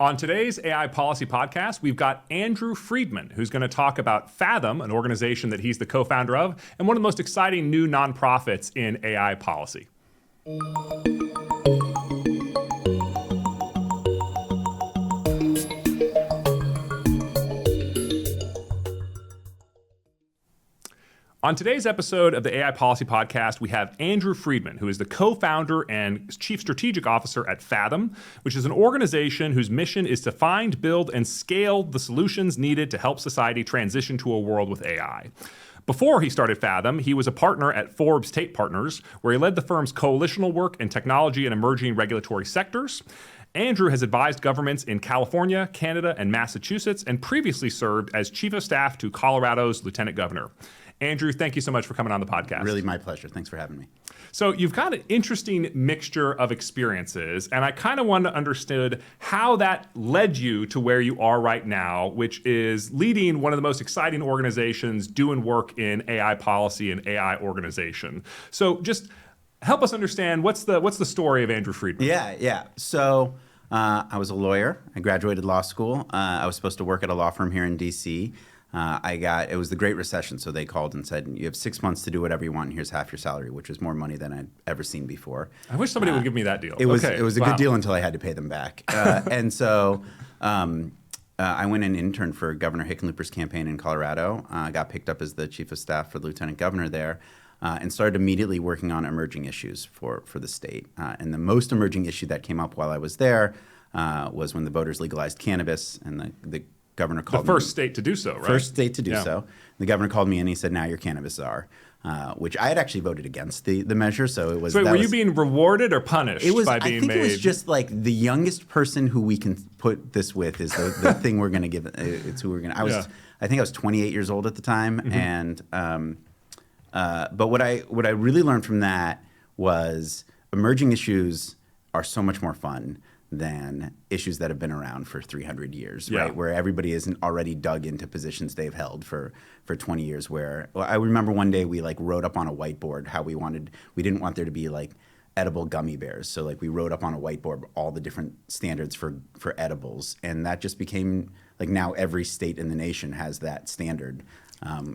On today's AI Policy Podcast, we've got Andrew Freedman, who's going to talk about Fathom, an organization that he's the co-founder of, and one of the most exciting new nonprofits in AI policy. On today's episode of the AI Policy Podcast, we have Andrew Freedman, who is the co-founder and chief strategic officer at Fathom, which is an organization whose mission is to find, build, and scale the solutions needed to help society transition to a world with AI. Before he started Fathom, he was a partner at Forbes Tate Partners, where he led the firm's coalitional work in technology and emerging regulatory sectors. Andrew has advised governments in California, Canada, and Massachusetts, and previously served as chief of staff to Colorado's lieutenant governor. Andrew, thank you so much for coming on the podcast. Really my pleasure. Thanks for having me. So you've got an interesting mixture of experiences, and I kind of want to understand how that led you to where you are right now, which is leading one of the most exciting organizations doing work in AI policy and AI organization. So just help us understand what's the story of Andrew Freedman? Yeah. So I was a lawyer. I graduated law school. I was supposed to work at a law firm here in D.C. It was the Great Recession, so they called and said, you have 6 months to do whatever you want, and here's half your salary, which was more money than I'd ever seen before. I wish somebody would give me that deal. It was a good deal until I had to pay them back. And so I went and interned for Governor Hickenlooper's campaign in Colorado. I got picked up as the chief of staff for the lieutenant governor there, and started immediately working on emerging issues for the state. And the most emerging issue that came up while I was there was when the voters legalized cannabis, and the governor called me. The first state to do so, right? First state to do so. The governor called me and he said, now you're cannabis czar, which I had actually voted against the measure. So it was. So were you being rewarded or punished by being made? I think it was just like the youngest person who we can put this with is the thing we're going to give. It's who we're going to. I think I was 28 years old at the time. Mm-hmm. And but what I really learned from that was emerging issues are so much more fun than issues that have been around for 300 years, right? Where everybody isn't already dug into positions they've held for 20 years. Where I remember one day we wrote up on a whiteboard how we didn't want there to be edible gummy bears. So we wrote up on a whiteboard all the different standards for edibles, and that just became now every state in the nation has that standard.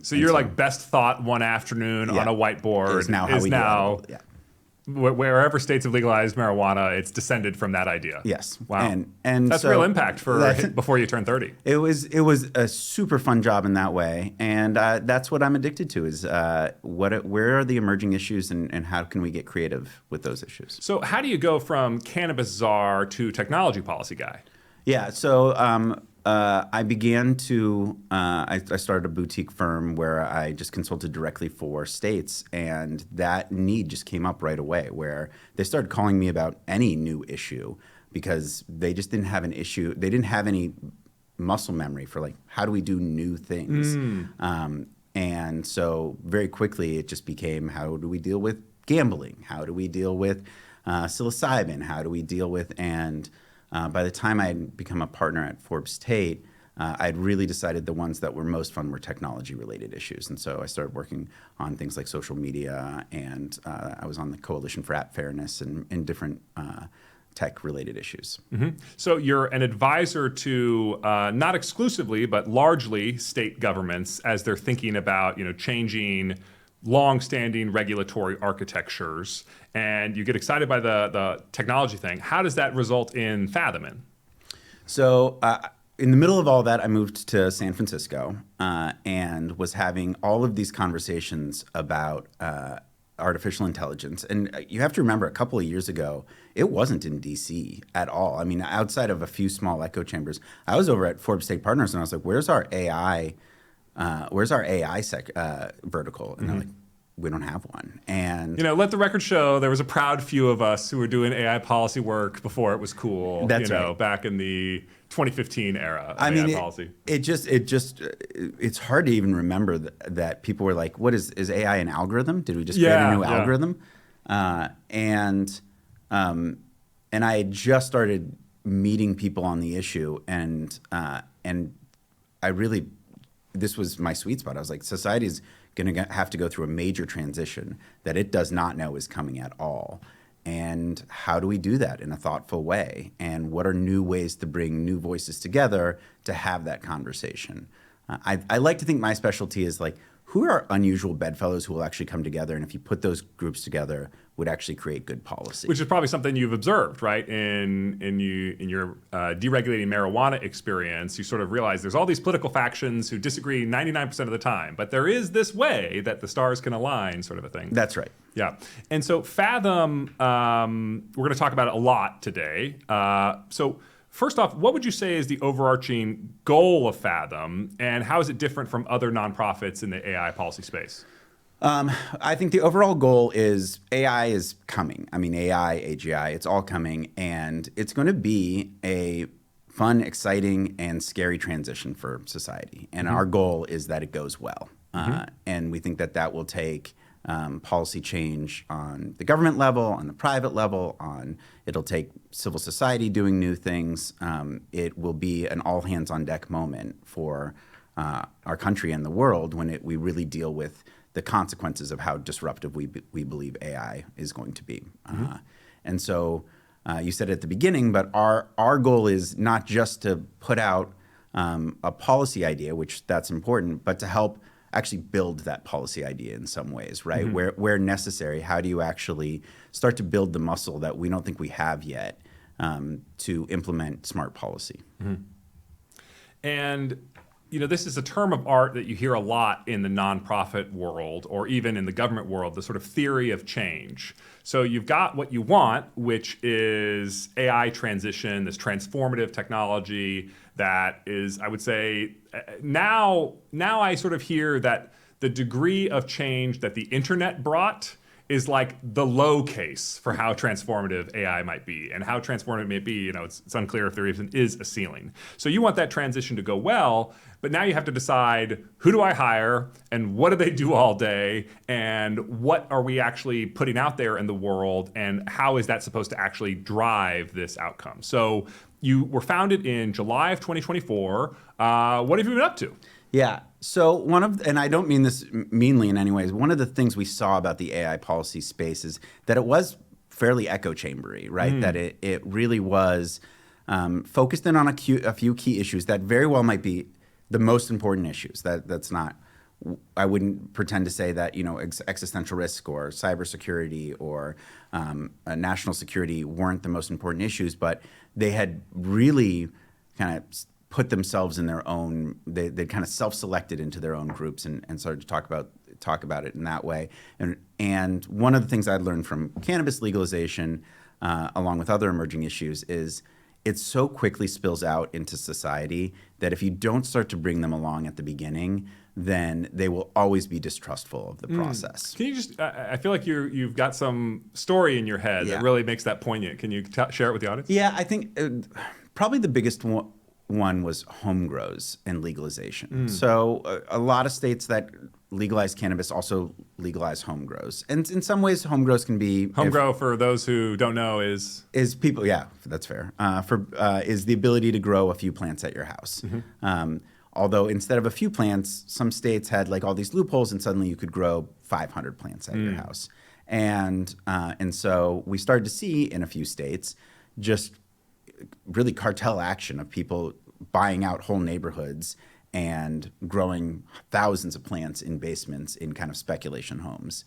So you're best thought one afternoon on a whiteboard is now how we do edible. Yeah. Wherever states have legalized marijuana, it's descended from that idea. Yes. Wow. And that's real impact before you turn 30. It was a super fun job in that way, and that's what I'm addicted to is where are the emerging issues and how can we get creative with those issues? So how do you go from cannabis czar to technology policy guy? Yeah. So I began to, I started a boutique firm where I just consulted directly for states, and that need just came up right away where they started calling me about any new issue because they just didn't have an issue. They didn't have any muscle memory for how do we do new things? And so very quickly it just became, how do we deal with gambling? How do we deal with psilocybin? How do we deal with, and by the time I had become a partner at Forbes Tate, I'd really decided the ones that were most fun were technology-related issues. And so I started working on things like social media, and I was on the Coalition for App Fairness and different tech-related issues. Mm-hmm. So you're an advisor to not exclusively, but largely state governments as they're thinking about changing long-standing regulatory architectures, and you get excited by the technology thing. How does that result in Fathom? So in the middle of all that, I moved to San Francisco and was having all of these conversations about artificial intelligence. And you have to remember, a couple of years ago, it wasn't in DC at all. I mean, outside of a few small echo chambers, I was over at Forbes Tate Partners and I was like, where's our AI vertical? And they're like, we don't have one. And let the record show there was a proud few of us who were doing AI policy work before it was cool. That's right. Back in the 2015 era of AI policy. It's hard to even remember that people were like, what is AI an algorithm? Did we just create a new algorithm? And I had just started meeting people on the issue, and I really, this was my sweet spot. I was like, society is going to have to go through a major transition that it does not know is coming at all. And how do we do that in a thoughtful way? And what are new ways to bring new voices together to have that conversation? I like to think my specialty is like, who are unusual bedfellows who will actually come together, and if you put those groups together, would actually create good policy. Which is probably something you've observed, right? In your deregulating marijuana experience, you sort of realize there's all these political factions who disagree 99% of the time, but there is this way that the stars can align, sort of a thing. That's right. Yeah. And so Fathom, we're going to talk about it a lot today. So first off, what would you say is the overarching goal of Fathom, and how is it different from other nonprofits in the AI policy space? I think the overall goal is AI is coming. I mean, AI, AGI, it's all coming, and it's going to be a fun, exciting, and scary transition for society. And our goal is that it goes well. And we think that that will take policy change on the government level, on the private level, it'll take civil society doing new things. It will be an all hands on deck moment for our country and the world when we really deal with the consequences of how disruptive we believe AI is going to be. And so you said at the beginning, but our goal is not just to put out a policy idea, which that's important, but to help actually build that policy idea in some ways, right? Where necessary, how do you actually start to build the muscle that we don't think we have yet to implement smart policy? And this is a term of art that you hear a lot in the nonprofit world or even in the government world, the sort of theory of change. So you've got what you want, which is AI transition, this transformative technology that is, I would say, now I sort of hear that the degree of change that the internet brought is like the low case for how transformative AI might be. And how transformative it may be, it's unclear if there even is a ceiling. So you want that transition to go well, but now you have to decide, who do I hire and what do they do all day and what are we actually putting out there in the world and how is that supposed to actually drive this outcome? So you were founded in July of 2024. What have you been up to? Yeah. So and I don't mean this meanly in any ways, one of the things we saw about the AI policy space is that it was fairly echo chambery, right? That it really was focused in on a few key issues that very well might be the most important issues. That's not, I wouldn't pretend to say that, existential risk or cybersecurity or national security weren't the most important issues, but they had really kind of put themselves in their own, they kind of self-selected into their own groups and started to talk about it in that way. And one of the things I'd learned from cannabis legalization, along with other emerging issues, is it so quickly spills out into society that if you don't start to bring them along at the beginning, then they will always be distrustful of the process. Can you just, I feel like you've got some story in your head that really makes that poignant. Can you share it with the audience? Yeah, I think probably the biggest one was home grows and legalization. So a lot of states that legalize cannabis also legalize home grows. And in some ways, home grows can be... Home grow, for those who don't know, is people, yeah, that's fair, is the ability to grow a few plants at your house. Although instead of a few plants, some states had like all these loopholes and suddenly you could grow 500 plants at your house. And so we started to see in a few states just really cartel action of people buying out whole neighborhoods and growing thousands of plants in basements in kind of speculation homes.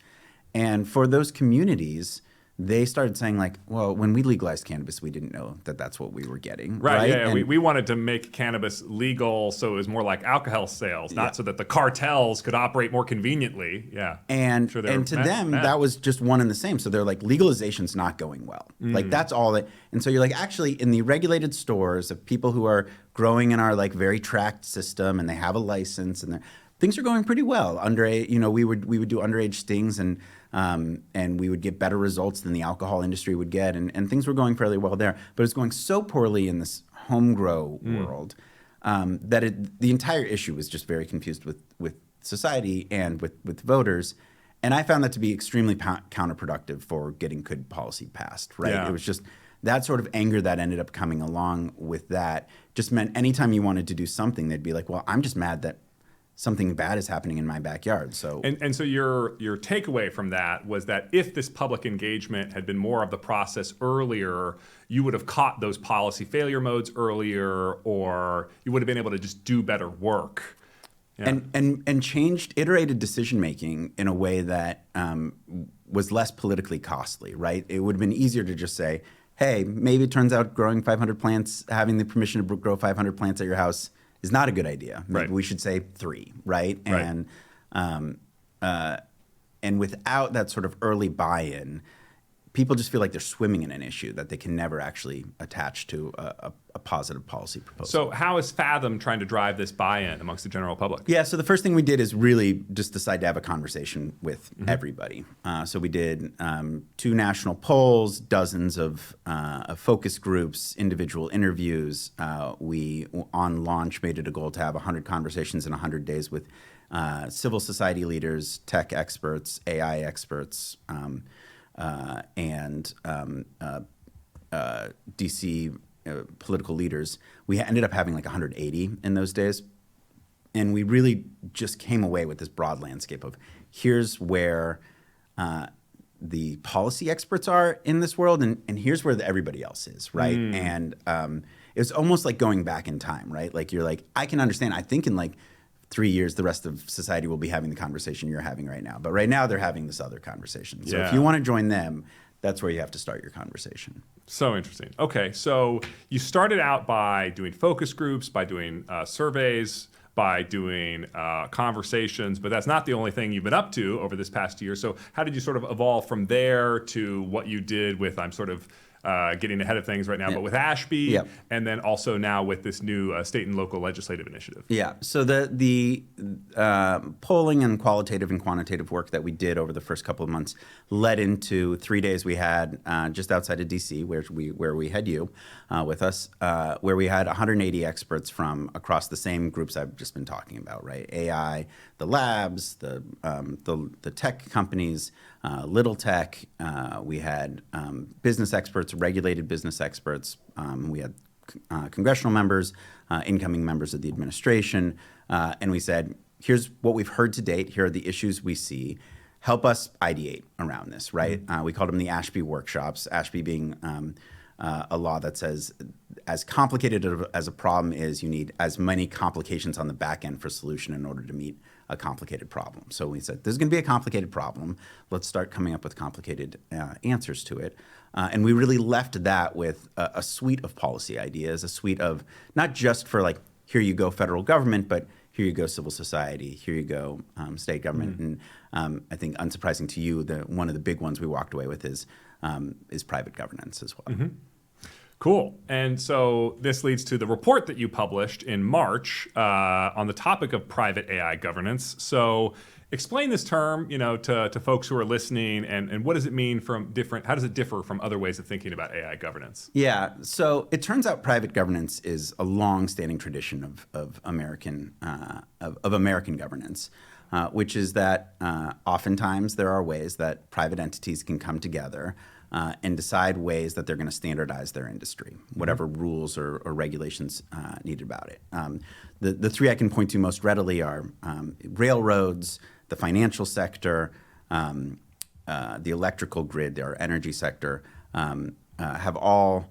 And for those communities, they started saying like, well, when we legalized cannabis, we didn't know that that's what we were getting. Right. Yeah. We wanted to make cannabis legal so it was more like alcohol sales, not so that the cartels could operate more conveniently. Yeah. And to them, that was just one and the same. So they're like, legalization's not going well. Like that's all that. And so you're like, actually, in the regulated stores of people who are growing in our like very tracked system and they have a license and things are going pretty well. We would do underage stings and we would get better results than the alcohol industry would get, and things were going fairly well there. But it's going so poorly in this home grow world that the entire issue was just very confused with society and with voters. And I found that to be extremely counterproductive for getting good policy passed, right? Yeah. It was just that sort of anger that ended up coming along with that just meant anytime you wanted to do something, they'd be like, well, I'm just mad that something bad is happening in my backyard. So and so your takeaway from that was that if this public engagement had been more of the process earlier, you would have caught those policy failure modes earlier, or you would have been able to just do better work. Yeah. And changed iterated decision making in a way that was less politically costly, right? It would have been easier to just say, hey, maybe it turns out growing 500 plants, having the permission to grow 500 plants at your house is not a good idea. Maybe right. we should say 3, right? Right. And without that sort of early buy-in, people just feel like they're swimming in an issue that they can never actually attach to a positive policy proposal. So how is Fathom trying to drive this buy-in amongst the general public? Yeah, so the first thing we did is really just decide to have a conversation with everybody. So we did 2 national polls, dozens of focus groups, individual interviews. We, on launch, made it a goal to have 100 conversations in 100 days with civil society leaders, tech experts, AI experts, and DC political leaders. We ended up having like 180 in those days. And we really just came away with this broad landscape of here's where the policy experts are in this world, and here's where everybody else is, right? And it was almost like going back in time, right? Like you're like, I can understand. I think in like 3 years, the rest of society will be having the conversation you're having right now. But right now, they're having this other conversation. So if you want to join them, that's where you have to start your conversation. So interesting. Okay, so you started out by doing focus groups, by doing surveys, by doing conversations, but that's not the only thing you've been up to over this past year. So how did you sort of evolve from there to what you did with, I'm sort of getting ahead of things right now, but with Ashby, and then also now with this new state and local legislative initiative? Yeah. So the polling and qualitative and quantitative work that we did over the first couple of months led into 3 days we had just outside of DC, where we had you with us, where we had 180 experts from across the same groups I've just been talking about, right? AI, the labs, the tech companies, little tech. We had business experts, regulated business experts. We had congressional members, incoming members of the administration. And we said, here's what we've heard to date. Here are the issues we see. Help us ideate around this, right? We called them the Ashby workshops, Ashby being a law that says as complicated as a problem is, you need as many complications on the back end for solution in order to meet a complicated problem. So we said, there's going to be a complicated problem. Let's start coming up with complicated answers to it. And we really left that with a suite of policy ideas, a suite of not just for like, here you go federal government, but here you go civil society, here you go state government. And I think unsurprising to you, one of the big ones we walked away with is private governance as well. Cool. And so this leads to the report that you published in March on the topic of private AI governance. So explain this term, to folks who are listening, and what does it mean how does it differ from other ways of thinking about AI governance? Yeah. So it turns out private governance is a long-standing tradition of American governance, which is that oftentimes there are ways that private entities can come together and decide ways that they're going to standardize their industry, whatever rules or regulations needed about it. The 3 I can point to most readily are railroads, the financial sector, the electrical grid, our energy sector, have all,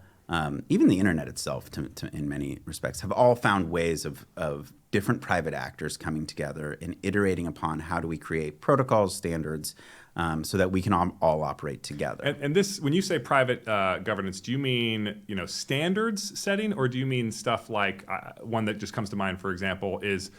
even the internet itself, in many respects, have all found ways of different private actors coming together and iterating upon how do we create protocols, standards, so that we can all operate together. And this, when you say private governance, do you mean standards setting, or do you mean stuff like one that just comes to mind, for example, is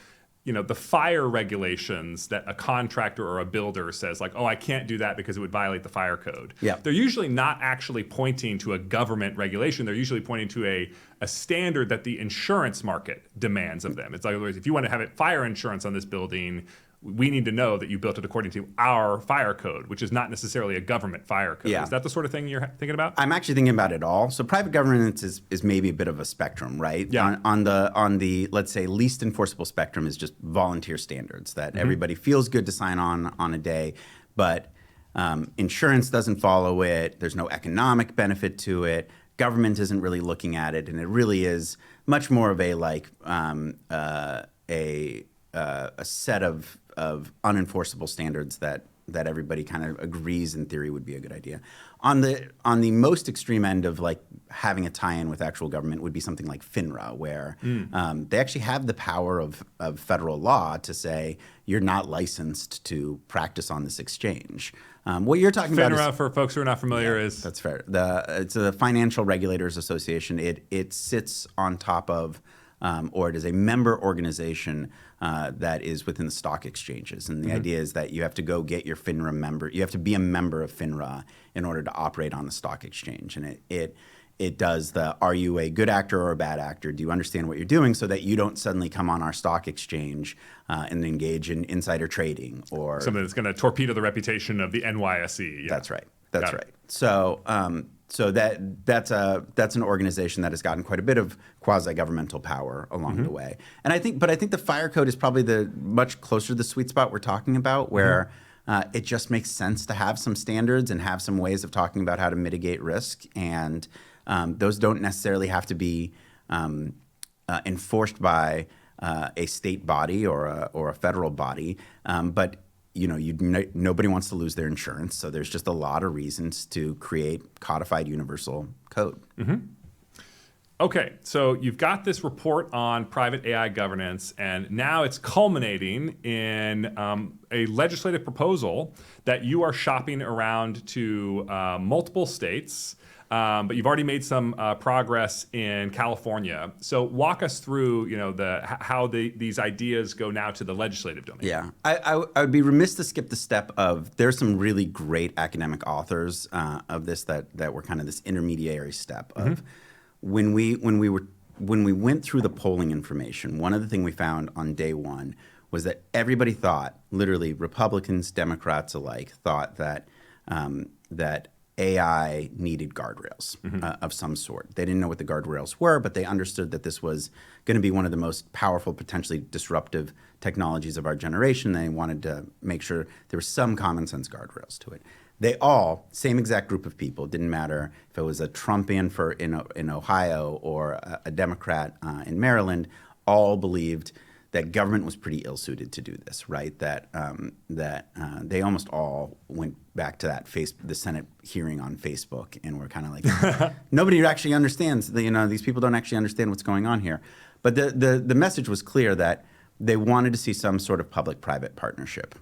the fire regulations that a contractor or a builder says like, oh, I can't do that because it would violate the fire code. Yeah. They're usually not actually pointing to a government regulation. They're usually pointing to a standard that the insurance market demands of them. It's like, if you want to have fire insurance on this building, we need to know that you built it according to our fire code, which is not necessarily a government fire code. Yeah. Is that the sort of thing you're thinking about? I'm actually thinking about it all. So private governance is maybe a bit of a spectrum, right? Yeah. On the let's say least enforceable spectrum is just volunteer standards that everybody feels good to sign on a day, but insurance doesn't follow it. There's no economic benefit to it. Government isn't really looking at it, and it really is much more of a a set of unenforceable standards that everybody kind of agrees in theory would be a good idea. On the most extreme end of like having a tie-in with actual government would be something like FINRA, where they actually have the power of federal law to say you're not licensed to practice on this exchange. What you're talking about FINRA, is, for folks who are not familiar, is that's fair. It's a Financial Regulators Association. It sits on top of, or it is a member organization that is within the stock exchanges. And the idea is that you have to go get your FINRA member. You have to be a member of FINRA in order to operate on the stock exchange. And it does are you a good actor or a bad actor? Do you understand what you're doing so that you don't suddenly come on our stock exchange and engage in insider trading or something that's going to torpedo the reputation of the NYSE. Yeah. That's right. That's right. So that's an organization that has gotten quite a bit of quasi-governmental power along the way. And I think the fire code is probably the much closer to the sweet spot we're talking about, where it just makes sense to have some standards and have some ways of talking about how to mitigate risk. And those don't necessarily have to be enforced by a state body or a federal body, but nobody wants to lose their insurance, so there's just a lot of reasons to create codified universal code. Okay, so you've got this report on private AI governance, and now it's culminating in a legislative proposal that you are shopping around to multiple states. But you've already made some progress in California. So walk us through, how these ideas go now to the legislative domain. Yeah, I would be remiss to skip the step of there's some really great academic authors of this that were kind of this intermediary step of when we went through the polling information. One of the things we found on day one was that everybody thought, literally Republicans, Democrats alike, thought that that AI needed guardrails of some sort. They didn't know what the guardrails were, but they understood that this was going to be one of the most powerful, potentially disruptive technologies of our generation. They wanted to make sure there were some common sense guardrails to it. They all, same exact group of people, didn't matter if it was a Trumpian in Ohio or a Democrat in Maryland, all believed that government was pretty ill-suited to do this, right? That they almost all went back to the Senate hearing on Facebook and were kind of like, nobody actually understands. These people don't actually understand what's going on here. But the message was clear that they wanted to see some sort of public-private partnership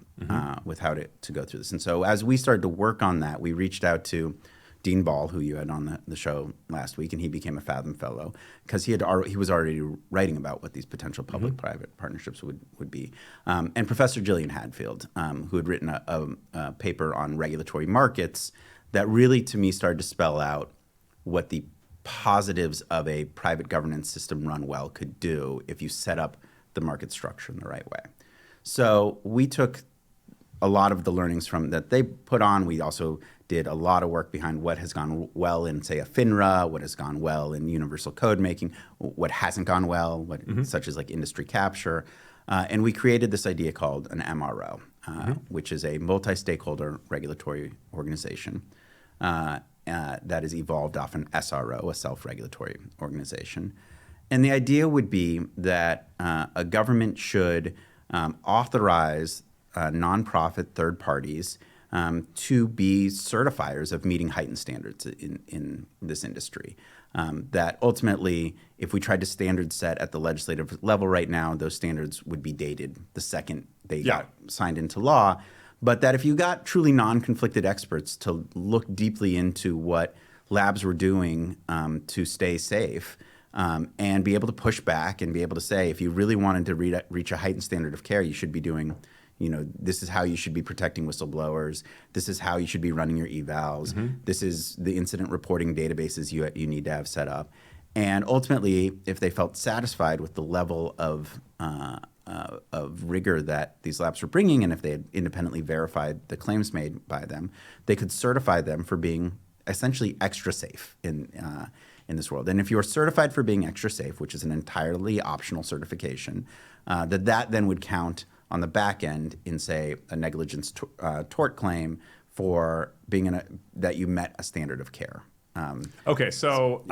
with how to go through this. And so as we started to work on that, we reached out to Dean Ball, who you had on the show last week, and he became a Fathom Fellow because he was already writing about what these potential public-private partnerships would be. And Professor Gillian Hadfield, who had written a paper on regulatory markets that really, to me, started to spell out what the positives of a private governance system run well could do if you set up the market structure in the right way. So we took a lot of the learnings from that they put on. We also did a lot of work behind what has gone well in, say, a FINRA, what has gone well in universal code making, what hasn't gone well, such as like industry capture. And we created this idea called an MRO, which is a multi-stakeholder regulatory organization that has evolved off an SRO, a self-regulatory organization. And the idea would be that a government should authorize nonprofit third parties to be certifiers of meeting heightened standards in this industry. That ultimately, if we tried to standard set at the legislative level right now, those standards would be dated the second they got signed into law. But that if you got truly non-conflicted experts to look deeply into what labs were doing to stay safe, and be able to push back and be able to say, if you really wanted to reach a heightened standard of care, you should be doing, this is how you should be protecting whistleblowers. This is how you should be running your evals. This is the incident reporting databases you need to have set up. And ultimately, if they felt satisfied with the level of rigor that these labs were bringing, and if they had independently verified the claims made by them, they could certify them for being essentially extra safe in this world. And if you're certified for being extra safe, which is an entirely optional certification, that then would count on the back end in, say, a negligence tort claim for being that you met a standard of care. Okay, so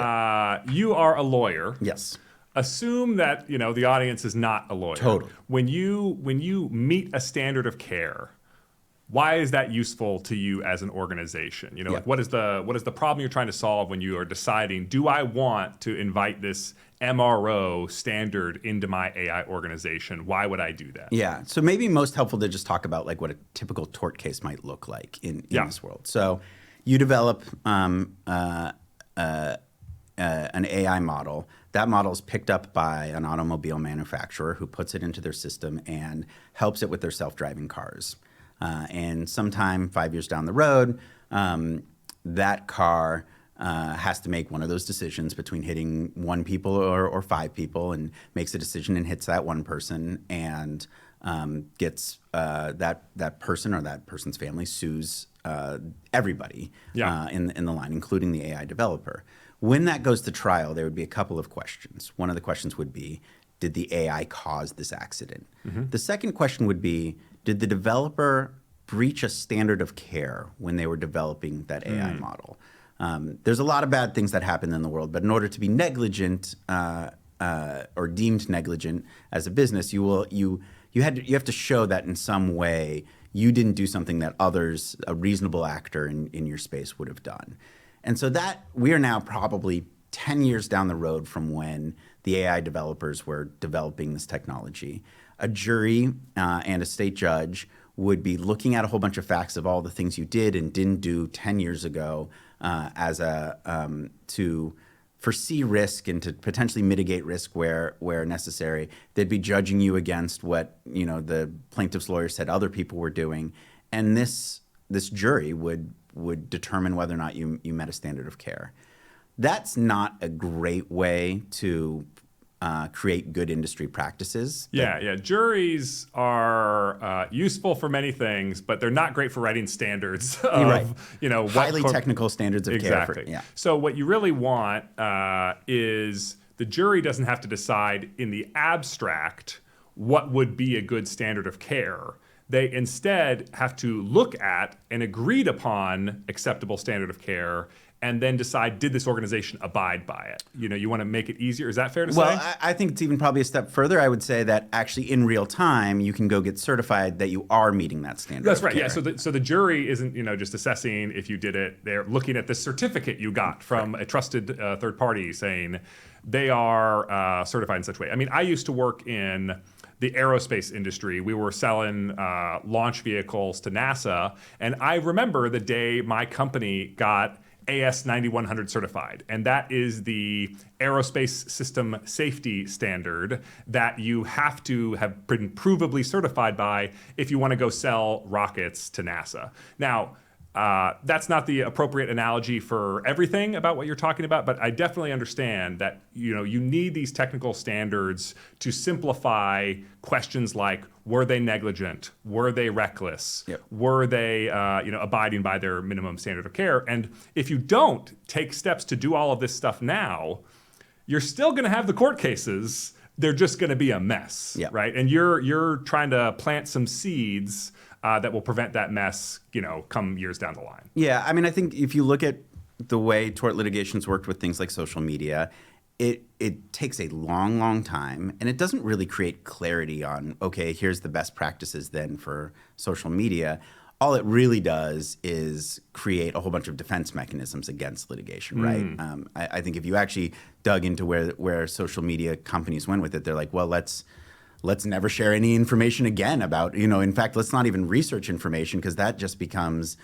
you are a lawyer. Yes. assume that the audience is not a lawyer. Totally. When you meet a standard of care, why is that useful to you as an organization? Like what is the problem you're trying to solve when you are deciding, do I want to invite this MRO standard into my AI organization? Why would I do that? Yeah. So maybe most helpful to just talk about like what a typical tort case might look like in this world. So you develop an AI model. That model is picked up by an automobile manufacturer who puts it into their system and helps it with their self-driving cars. And sometime 5 years down the road, that car has to make one of those decisions between hitting one people or five people, and makes a decision and hits that one person, and gets that person or that person's family sues everybody in the line, including the AI developer. When that goes to trial, there would be a couple of questions. One of the questions would be, did the AI cause this accident? Mm-hmm. The second question would be, did the developer breach a standard of care when they were developing that AI model? There's a lot of bad things that happen in the world, but in order to be negligent or deemed negligent as a business, you have to show that in some way you didn't do something that others, a reasonable actor in your space, would have done. And so that we are now probably 10 years down the road from when the AI developers were developing this technology. A jury and a state judge would be looking at a whole bunch of facts of all the things you did and didn't do 10 years ago to foresee risk and to potentially mitigate risk where necessary. They'd be judging you against what the plaintiff's lawyer said other people were doing, and this jury would determine whether or not you met a standard of care. That's not a great way to create good industry practices. Yeah. Juries are useful for many things, but they're not great for writing standards of, highly technical standards of care. Exactly. So what you really want is the jury doesn't have to decide in the abstract what would be a good standard of care. They instead have to look at an agreed upon acceptable standard of care and then decide, did this organization abide by it? You want to make it easier. Is that fair to say? Well, I think it's even probably a step further. I would say that actually in real time, you can go get certified that you are meeting that standard. That's right. Care. Yeah. So the jury isn't just assessing if you did it. They're looking at the certificate you got from a trusted third party saying they are certified in such a way. I mean, I used to work in the aerospace industry. We were selling launch vehicles to NASA, and I remember the day my company got AS 9100 certified, and that is the aerospace system safety standard that you have to have been provably certified by if you want to go sell rockets to NASA. Now, that's not the appropriate analogy for everything about what you're talking about, but I definitely understand that you need these technical standards to simplify questions like, were they negligent? Were they reckless? Yep. Were they abiding by their minimum standard of care? And if you don't take steps to do all of this stuff now, you're still going to have the court cases. They're just going to be a mess, right? And you're trying to plant some seeds that will prevent that mess, come years down the line. Yeah, I mean, I think if you look at the way tort litigation's worked with things like social media, it takes a long, long time, and it doesn't really create clarity on, okay, here's the best practices then for social media. All it really does is create a whole bunch of defense mechanisms against litigation, right? I think if you actually dug into where social media companies went with it, they're like, well, let's never share any information again about, in fact, let's not even research information, because that just becomes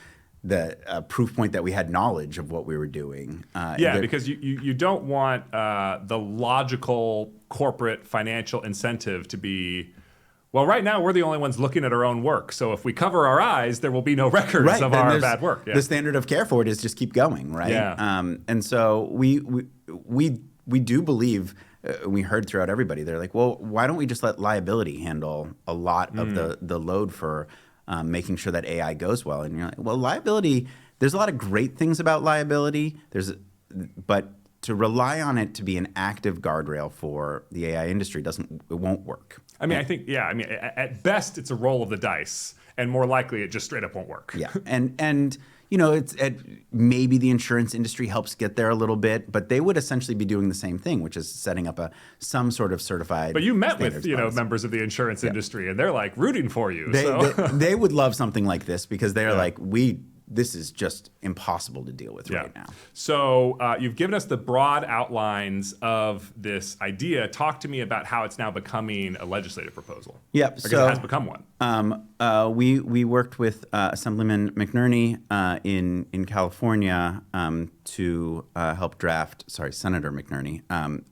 the proof point that we had knowledge of what we were doing. Because you don't want the logical corporate financial incentive to be, well, right now we're the only ones looking at our own work. So if we cover our eyes, there will be no records of our bad work. Yeah. The standard of care for it is just keep going, right? Yeah. And so we do believe, we heard throughout everybody, they're like, well, why don't we just let liability handle a lot of the load for making sure that AI goes well? And you're like, well, liability, there's a lot of great things about liability. But to rely on it to be an active guardrail for the AI industry it won't work. I mean, at best, it's a roll of the dice, and more likely, it just straight up won't work. Yeah, and maybe the insurance industry helps get there a little bit, but they would essentially be doing the same thing, which is setting up some sort of certified. But you met with members of the insurance industry, and they're like rooting for you. They would love something like this because they're like, this is just impossible to deal with right now. So you've given us the broad outlines of this idea. Talk to me about how it's now becoming a legislative proposal. Yep. Because it has become one. We worked with Assemblyman McNerney in California to help draft. Senator McNerney,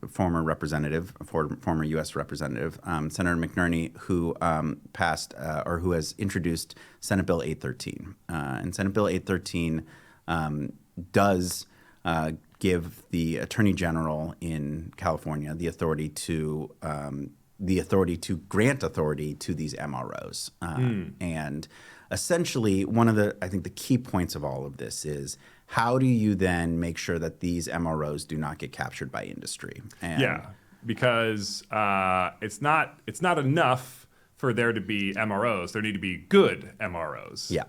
former U.S. representative, Senator McNerney, who passed or who has introduced Senate Bill 813. And Senate Bill 813 does give the Attorney General in California the authority to grant authority to these MROs. And essentially, one of the key points of all of this is how do you then make sure that these MROs do not get captured by industry? Because it's not enough for there to be MROs. There need to be good MROs. Yeah.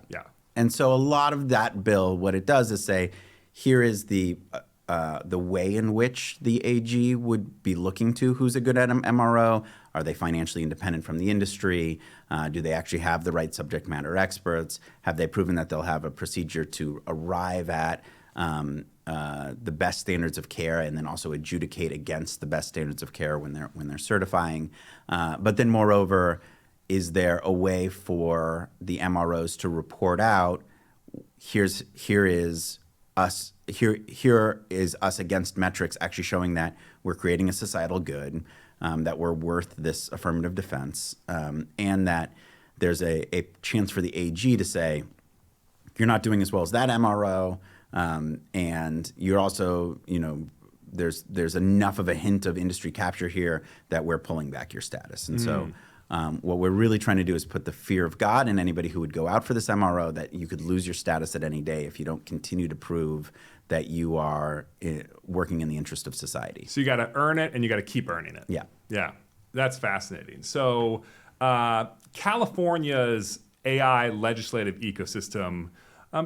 And so a lot of that bill, what it does is say, here is the way in which the AG would be looking to who's a good MRO. Are they financially independent from the industry? Do they actually have the right subject matter experts? Have they proven that they'll have a procedure to arrive at the best standards of care and then also adjudicate against the best standards of care when they're certifying? But then moreover, is there a way for the MROs to report out, here is us against metrics actually showing that we're creating a societal good, that we're worth this affirmative defense, and that there's a chance for the AG to say, you're not doing as well as that MRO, and you're also, there's enough of a hint of industry capture here that we're pulling back your status. And so what we're really trying to do is put the fear of God in anybody who would go out for this MRO, that you could lose your status at any day if you don't continue to prove that you are working in the interest of society. So you got to earn it, and you got to keep earning it. Yeah, that's fascinating. So California's AI legislative ecosystem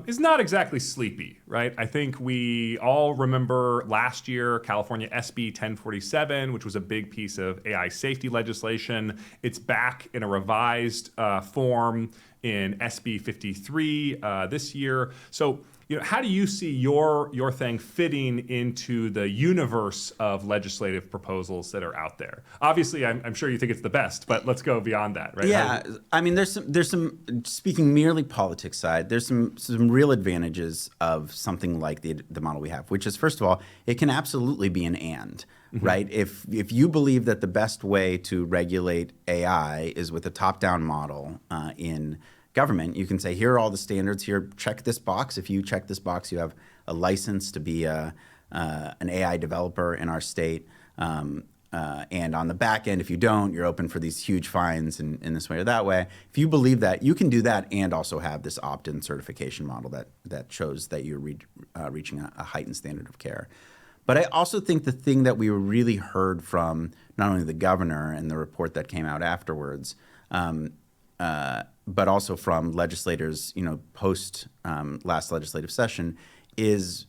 is not exactly sleepy, right? I think we all remember last year California SB 1047, which was a big piece of AI safety legislation. It's back in a revised form in SB 53 this year. So, how do you see your thing fitting into the universe of legislative proposals that are out there? Obviously, I'm sure you think it's the best, but let's go beyond that, right? Yeah, I mean, there's some speaking merely politics side, there's some real advantages of something like the model we have, which is, first of all, it can absolutely be an and. Right? If you believe that the best way to regulate AI is with a top-down model in government, you can say, here are all the standards. Here, check this box. If you check this box, you have a license to be an AI developer in our state. And on the back end, if you don't, you're open for these huge fines in this way or that way. If you believe that, you can do that and also have this opt-in certification model that shows that you're reaching a heightened standard of care. But I also think the thing that we really heard from not only the governor and the report that came out afterwards, but also from legislators, post last legislative session, is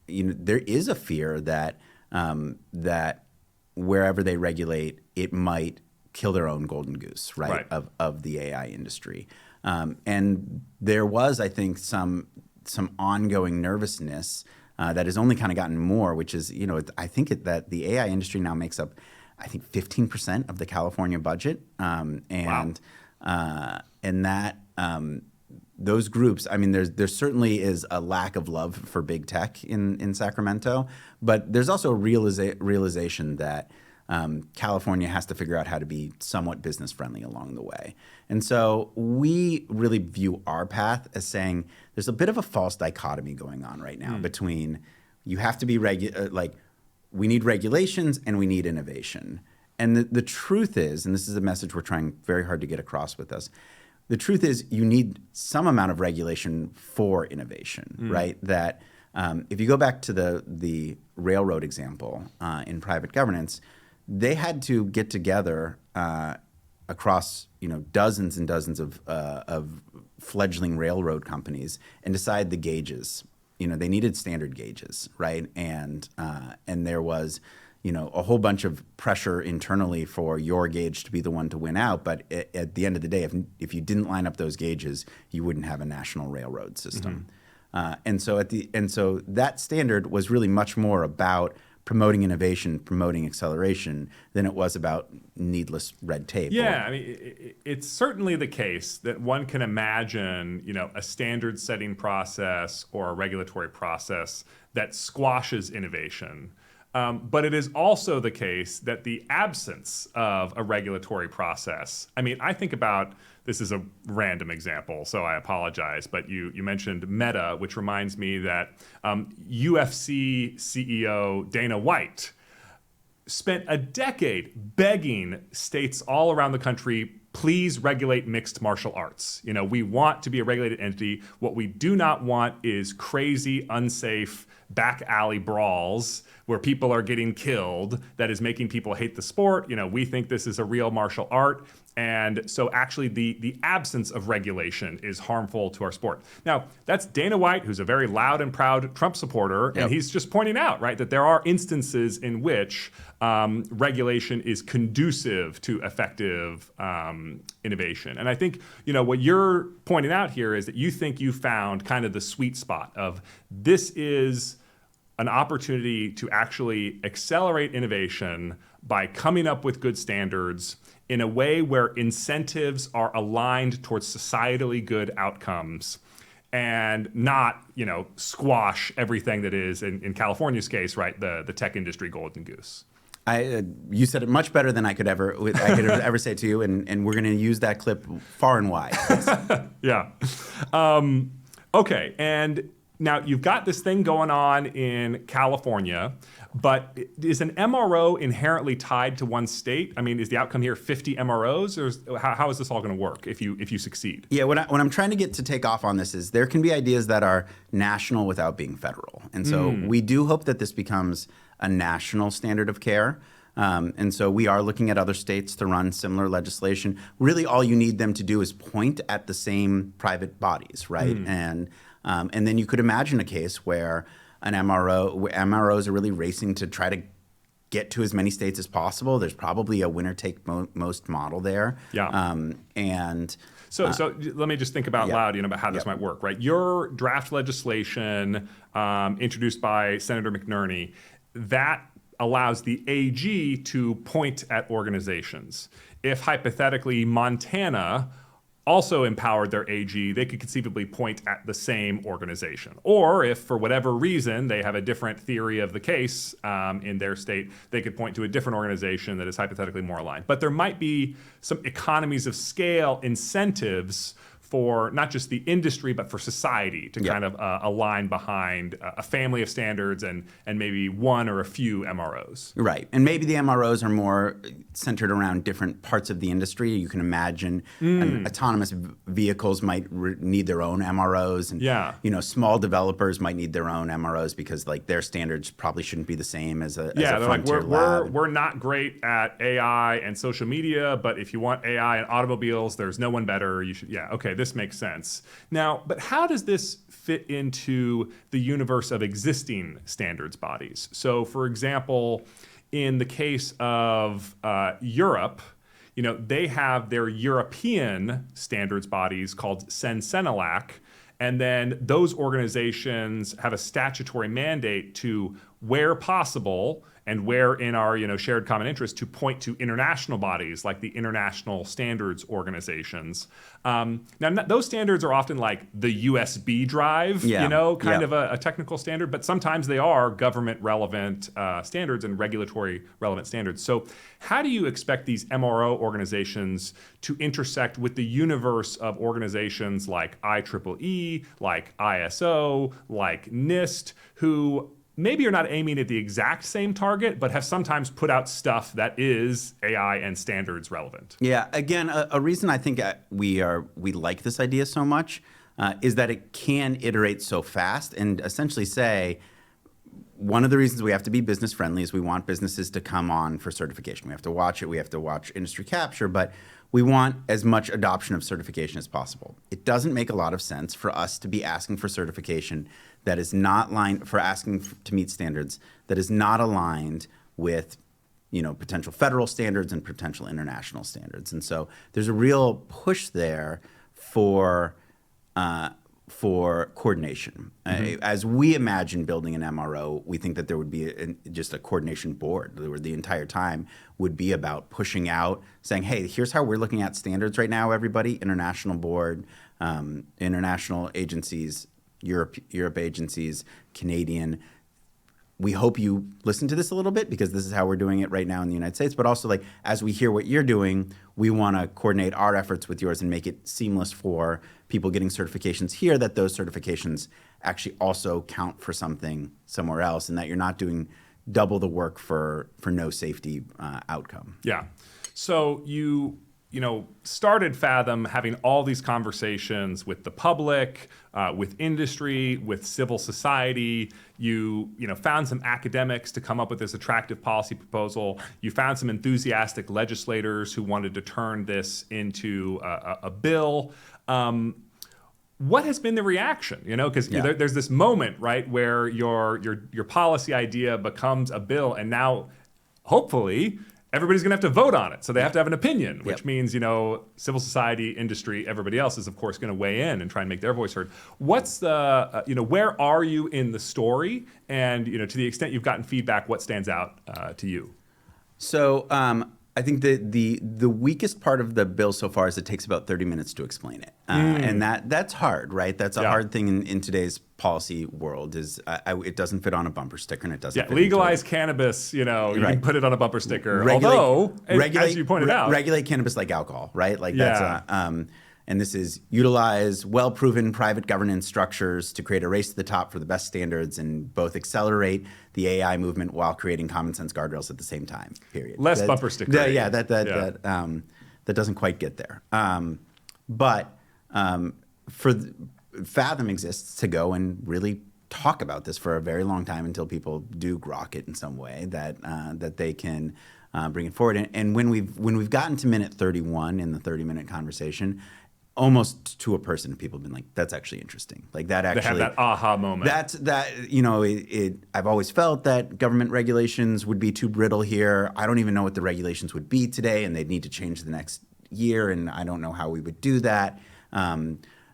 there is a fear that that wherever they regulate, it might kill their own golden goose, right? Of the AI industry, and there was, I think, some ongoing nervousness that has only kind of gotten more, which is, I think that the AI industry now makes up, I think, 15% of the California budget, and that those groups, I mean, there certainly is a lack of love for big tech in Sacramento, but there's also a realization that California has to figure out how to be somewhat business friendly along the way. And so we really view our path as saying there's a bit of a false dichotomy going on right now between you have to be we need regulations and we need innovation. And the truth is, and this is a message we're trying very hard to get across with us, the truth is you need some amount of regulation for innovation, right? That if you go back to the railroad example in private governance, they had to get together across dozens and dozens of fledgling railroad companies and decide the gauges. They needed standard gauges, right? And there was a whole bunch of pressure internally for your gauge to be the one to win out. But at the end of the day, if you didn't line up those gauges, you wouldn't have a national railroad system. And so that standard was really much more about promoting innovation, promoting acceleration, than it was about needless red tape. Yeah, I mean, it's certainly the case that one can imagine, a standard-setting process or a regulatory process that squashes innovation. But it is also the case that the absence of a regulatory process, I mean, I think about, this is a random example, so I apologize, but you mentioned Meta, which reminds me that UFC CEO Dana White spent a decade begging states all around the country, please regulate mixed martial arts. We want to be a regulated entity. What we do not want is crazy, unsafe, back alley brawls where people are getting killed that is making people hate the sport. We think this is a real martial art. And so actually the absence of regulation is harmful to our sport. Now, that's Dana White, who's a very loud and proud Trump supporter. And he's just pointing out, right, that there are instances in which regulation is conducive to effective innovation. And I think, what you're pointing out here is that you think you found kind of the sweet spot of this is an opportunity to actually accelerate innovation by coming up with good standards in a way where incentives are aligned towards societally good outcomes and not, squash everything that is, in California's case, right, the tech industry golden goose. You said it much better than I could ever say to you, and we're going to use that clip far and wide. Yeah. Okay, and now you've got this thing going on in California, but is an MRO inherently tied to one state? I mean, is the outcome here 50 MROs, or how is this all going to work if you succeed? Yeah, what I'm trying to get to take off on this is there can be ideas that are national without being federal. And so we do hope that this becomes a national standard of care. And so we are looking at other states to run similar legislation. Really, all you need them to do is point at the same private bodies, right? And then you could imagine a case where MROs are really racing to try to get to as many states as possible. There's probably a winner-take-most model there. Yeah. So let me just think about loud, about how this might work, right? Your draft legislation introduced by Senator McNerney, that allows the AG to point at organizations. If hypothetically Montana also empowered their AG, they could conceivably point at the same organization. Or if for whatever reason they have a different theory of the case in their state, they could point to a different organization that is hypothetically more aligned. But there might be some economies of scale incentives for not just the industry, but for society to kind of align behind a family of standards and maybe one or a few MROs. Right. And maybe the MROs are more centered around different parts of the industry. You can imagine autonomous vehicles might need their own MROs. And, small developers might need their own MROs because their standards probably shouldn't be the same as a frontier lab. We're not great at AI and social media, but if you want AI and automobiles, there's no one better. You should, okay, this makes sense. Now, but how does this fit into the universe of existing standards bodies? So, for example, in the case of Europe, they have their European standards bodies called CEN-CENELAC, and then those organizations have a statutory mandate to, where possible, and where in our shared common interest, to point to international bodies like the International Standards Organizations. Now, those standards are often like the USB drive, kind of a technical standard, but sometimes they are government-relevant standards and regulatory-relevant standards. So how do you expect these MRO organizations to intersect with the universe of organizations like IEEE, like ISO, like NIST, who maybe you're not aiming at the exact same target, but have sometimes put out stuff that is AI and standards relevant? Yeah, again, a reason I think we like this idea so much is that it can iterate so fast and essentially say, one of the reasons we have to be business friendly is we want businesses to come on for certification. We have to watch it. We have to watch industry capture, but we want as much adoption of certification as possible. It doesn't make a lot of sense for us to be asking for certification that is not to meet standards that is not aligned with potential federal standards and potential international standards. And so there's a real push there for coordination. As we imagine building an MRO, we think that there would be just a coordination board where the entire time would be about pushing out, saying, hey, here's how we're looking at standards right now, everybody, international board, international agencies, Europe agencies, Canadian. We hope you listen to this a little bit because this is how we're doing it right now in the United States. But also, like, as we hear what you're doing, we want to coordinate our efforts with yours and make it seamless for people getting certifications here, that those certifications actually also count for something somewhere else, and that you're not doing double the work for no safety outcome. Yeah. So you started Fathom having all these conversations with the public, with industry, with civil society. You found some academics to come up with this attractive policy proposal. You found some enthusiastic legislators who wanted to turn this into a bill. What has been the reaction? Because there's this moment, right, where your policy idea becomes a bill, and now, hopefully, everybody's going to have to vote on it. So they have to have an opinion, which means, civil society, industry, everybody else is, of course, going to weigh in and try and make their voice heard. What's the, where are you in the story? And, to the extent you've gotten feedback, what stands out to you? So I think the weakest part of the bill so far is it takes about 30 minutes to explain it. And that's hard, right? That's a hard thing in today's policy world is it doesn't fit on a bumper sticker, and it doesn't fit legalize cannabis, you can put it on a bumper sticker. Although, as you pointed out, regulate cannabis like alcohol, right? Like that's and this is utilize well-proven private governance structures to create a race to the top for the best standards and both accelerate the AI movement while creating common sense guardrails at the same time, period. Less bumper sticker. That doesn't quite get there. But Fathom exists to go and really talk about this for a very long time until people do grok it in some way that they can bring it forward. And when we've gotten to minute 31 in the 30-minute conversation, almost to a person, people have been like, "That's actually interesting." Like that actually. They have that aha moment. I've always felt that government regulations would be too brittle here. I don't even know what the regulations would be today, and they'd need to change the next year, and I don't know how we would do that.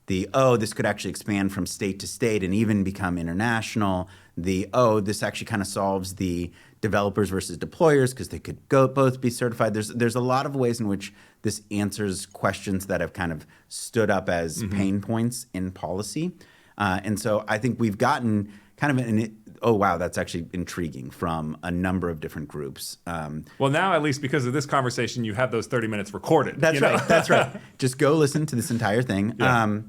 This could actually expand from state to state and even become international. This actually kind of solves the developers versus deployers because they could both be certified. There's a lot of ways in which this answers questions that have kind of stood up as pain points in policy. And so I think we've gotten kind of that's actually intriguing from a number of different groups. Well, now at least because of this conversation, you have those 30 minutes recorded. That's right. That's right. Just go listen to this entire thing. Yeah.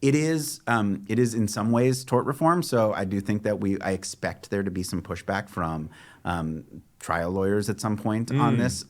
It is in some ways tort reform. So I do think that I expect there to be some pushback from trial lawyers at some point on this.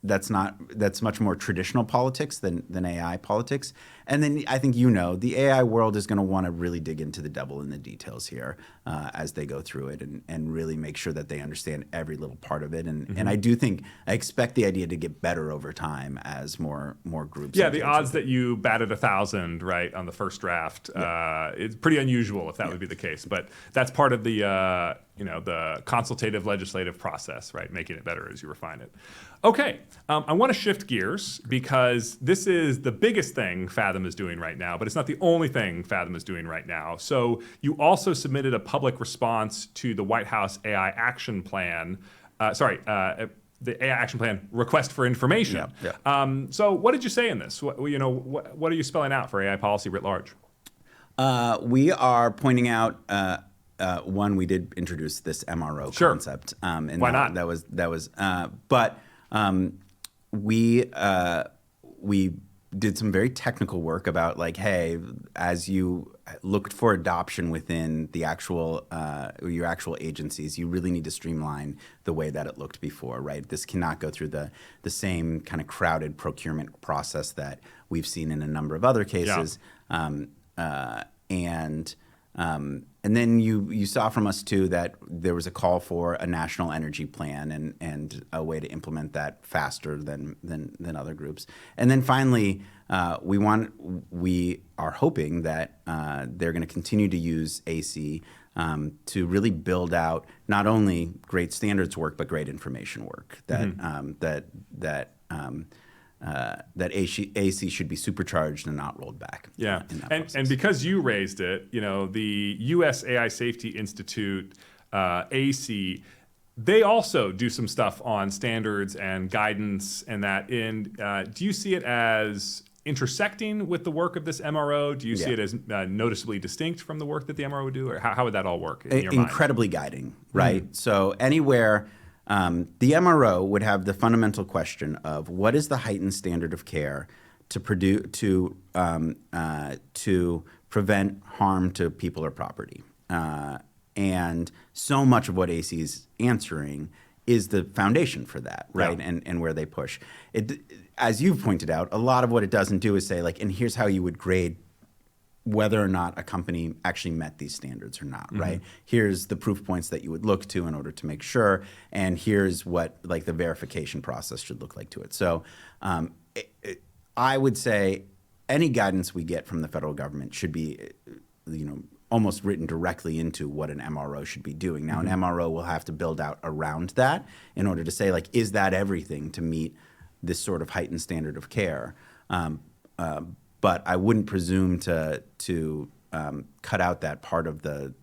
That's much more traditional politics than AI politics. And then I think the AI world is going to want to really dig into the devil in the details here as they go through it and really make sure that they understand every little part of it. And I expect the idea to get better over time as more groups. Yeah, the odds that you batted 1,000 right on the first draft, it's pretty unusual if that would be the case. But that's part of the the consultative legislative process, right? Making it better as you refine it. Okay, I want to shift gears because this is the biggest thing Fathom is doing right now, but it's not the only thing Fathom is doing right now. So you also submitted a public response to the White House AI Action Plan. The AI Action Plan request for information. So what did you say in this? What are you spelling out for AI policy writ large? We are pointing out. One, we did introduce this MRO concept. And why not? But we did some very technical work about hey, as you looked for adoption within the your actual agencies, you really need to streamline the way that it looked before, right? This cannot go through the same kind of crowded procurement process that we've seen in a number of other cases. And then you saw from us too that there was a call for a national energy plan and a way to implement that faster than other groups. And then finally, we are hoping that they're going to continue to use AC to really build out not only great standards work but great information work. That AC should be supercharged and not rolled back. Yeah, and because you raised it, the U.S. AI Safety Institute, AC, they also do some stuff on standards and guidance and that. Do you see it as intersecting with the work of this MRO? Do you see it as noticeably distinct from the work that the MRO would do, or how would that all work in your mind? Incredibly guiding, right? Mm-hmm. So anywhere. The MRO would have the fundamental question of what is the heightened standard of care to prevent harm to people or property, and so much of what AC is answering is the foundation for that, right? Yeah. And where they push it, as you've pointed out, a lot of what it doesn't do is say and here's how you would grade whether or not a company actually met these standards or not, right? Here's the proof points that you would look to in order to make sure, and here's what the verification process should look like to it. So I would say any guidance we get from the federal government should be, almost written directly into what an MRO should be doing. Now, an MRO will have to build out around that in order to say, is that everything to meet this sort of heightened standard of care? But I wouldn't presume to cut out that part of the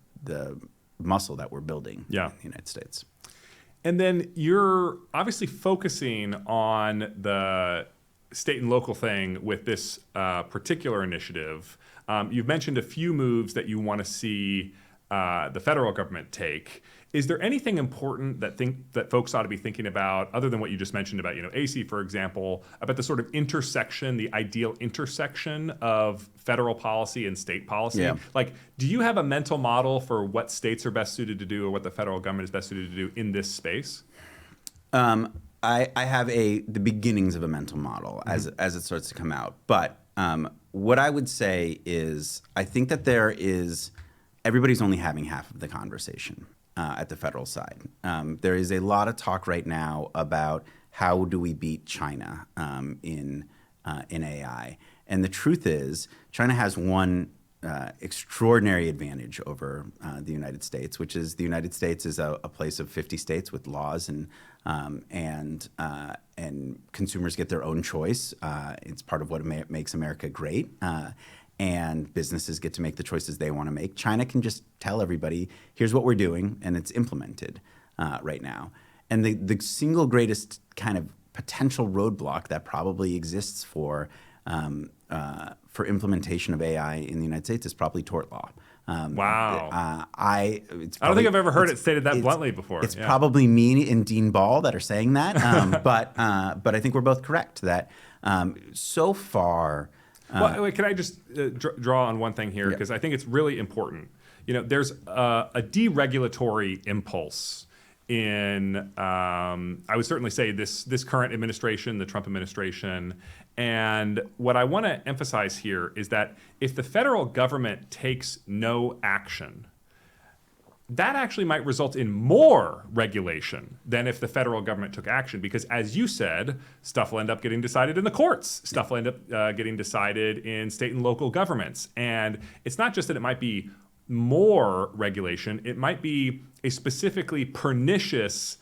muscle that we're building in the United States. And then you're obviously focusing on the state and local thing with this particular initiative. You've mentioned a few moves that you want to see the federal government take. Is there anything important that folks ought to be thinking about, other than what you just mentioned about AC, for example, about the sort of intersection, the ideal intersection of federal policy and state policy? Yeah. Do you have a mental model for what states are best suited to do or what the federal government is best suited to do in this space? I have the beginnings of a mental model as it starts to come out. But what I would say is I think that everybody's only having half of the conversation. At the federal side. There is a lot of talk right now about how do we beat China in AI. And the truth is, China has one extraordinary advantage over the United States, which is the United States is a place of 50 states with laws and consumers get their own choice. It's part of what makes America great. And businesses get to make the choices they want to make. China can just tell everybody, here's what we're doing, and it's implemented right now. And the single greatest kind of potential roadblock that probably exists for implementation of AI in the United States is probably tort law. Wow. I don't think I've ever heard it stated that bluntly before. It's probably me and Dean Ball that are saying that, but I think we're both correct that so far. Well, wait, can I just draw on one thing here? Because I think it's really important. There's a deregulatory impulse in, I would certainly say, this current administration, the Trump administration. And what I want to emphasize here is that if the federal government takes no action, that actually might result in more regulation than if the federal government took action. Because as you said, stuff will end up getting decided in the courts. Stuff will end up getting decided in state and local governments. And it's not just that it might be more regulation, it might be a specifically pernicious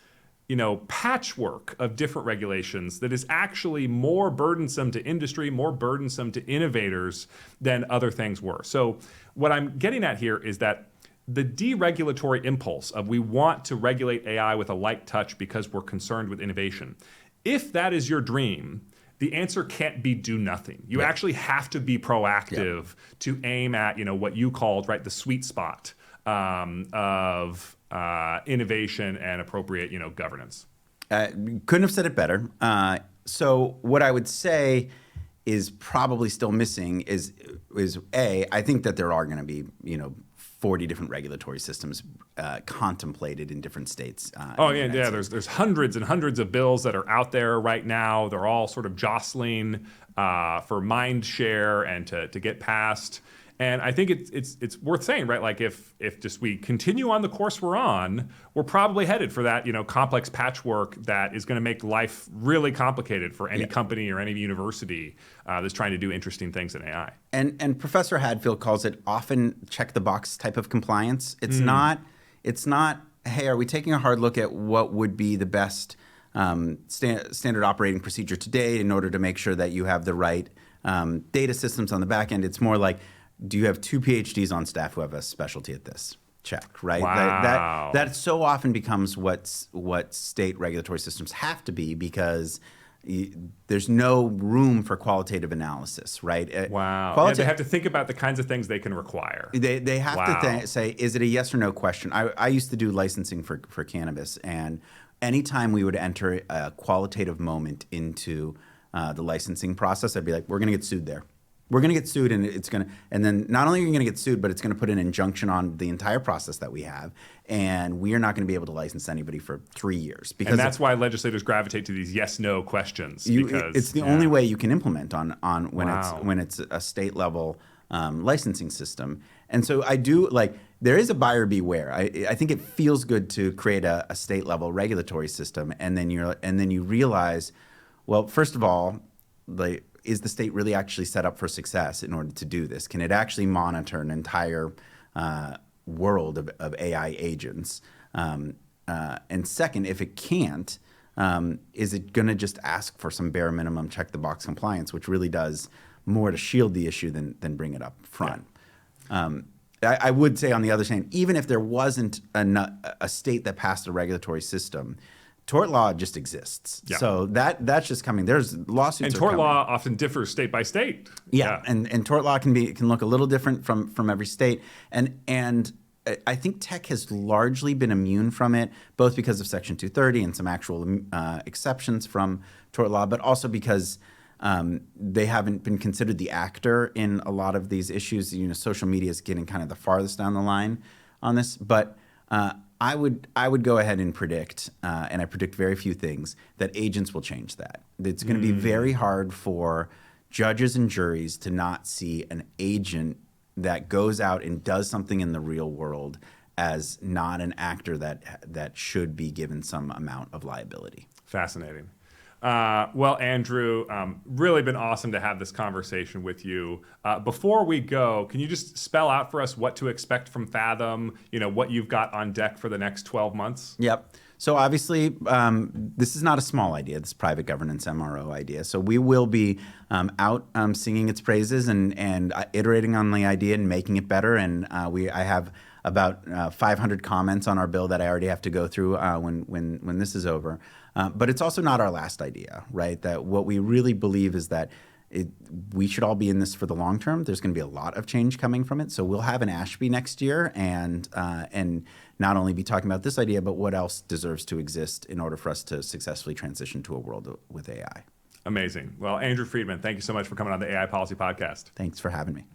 patchwork of different regulations that is actually more burdensome to industry, more burdensome to innovators than other things were. So what I'm getting at here is that the deregulatory impulse of we want to regulate AI with a light touch because we're concerned with innovation. If that is your dream, the answer can't be do nothing. You actually have to be proactive to aim at what you called the sweet spot of innovation and appropriate governance. Couldn't have said it better. So what I would say is probably still missing is I think that there are going to be 40 different regulatory systems contemplated in different states. There's hundreds and hundreds of bills that are out there right now. They're all sort of jostling for mind share and to get passed. And I think it's worth saying, right? Like if just we continue on the course we're on, we're probably headed for that, complex patchwork that is going to make life really complicated for any company or any university that's trying to do interesting things in AI. And Professor Hadfield calls it often check the box type of compliance. It's not, hey, are we taking a hard look at what would be the best standard operating procedure today in order to make sure that you have the right data systems on the back end? It's more like, do you have 2 PhDs on staff who have a specialty at this? Check, right? Wow. That so often becomes what state regulatory systems have to be, because there's no room for qualitative analysis, right? Wow. They have to think about the kinds of things they can require. They have to say, is it a yes or no question? I used to do licensing for cannabis, and anytime we would enter a qualitative moment into the licensing process, I'd be like, we're going to get sued there. We're going to get sued, and and then not only are you going to get sued, but it's going to put an injunction on the entire process that we have, and we are not going to be able to license anybody for 3 years. And that's why legislators gravitate to these yes/no questions. Because it's the only way you can implement on when it's a state level licensing system. And so I do there is a buyer beware. I think it feels good to create a state level regulatory system, and then you realize, well, first of all, is the state really actually set up for success in order to do this? Can it actually monitor an entire world of AI agents? And second, if it can't, is it going to just ask for some bare minimum check the box compliance, which really does more to shield the issue than bring it up front? Yeah. I would say, on the other hand, even if there wasn't a state that passed a regulatory system, tort law just exists. Yeah. So that's just coming. There's lawsuits. And tort law often differs state by state. Yeah. And tort law can look a little different from every state. And I think tech has largely been immune from it, both because of Section 230 and some actual exceptions from tort law, but also because they haven't been considered the actor in a lot of these issues. Social media is getting kind of the farthest down the line on this. But I would go ahead and predict, and I predict very few things, that agents will change that. It's going to be very hard for judges and juries to not see an agent that goes out and does something in the real world as not an actor that should be given some amount of liability. Fascinating. Well, Andrew, really been awesome to have this conversation with you. Before we go, can you just spell out for us what to expect from Fathom, what you've got on deck for the next 12 months? Yep. So obviously, this is not a small idea, this private governance MRO idea. So we will be out singing its praises and iterating on the idea and making it better. And I have about 500 comments on our bill that I already have to go through when this is over. But it's also not our last idea, right? That what we really believe is that we should all be in this for the long term. There's going to be a lot of change coming from it. So we'll have an Ashby next year and not only be talking about this idea, but what else deserves to exist in order for us to successfully transition to a world with AI. Amazing. Well, Andrew Freedman, thank you so much for coming on the AI Policy Podcast. Thanks for having me.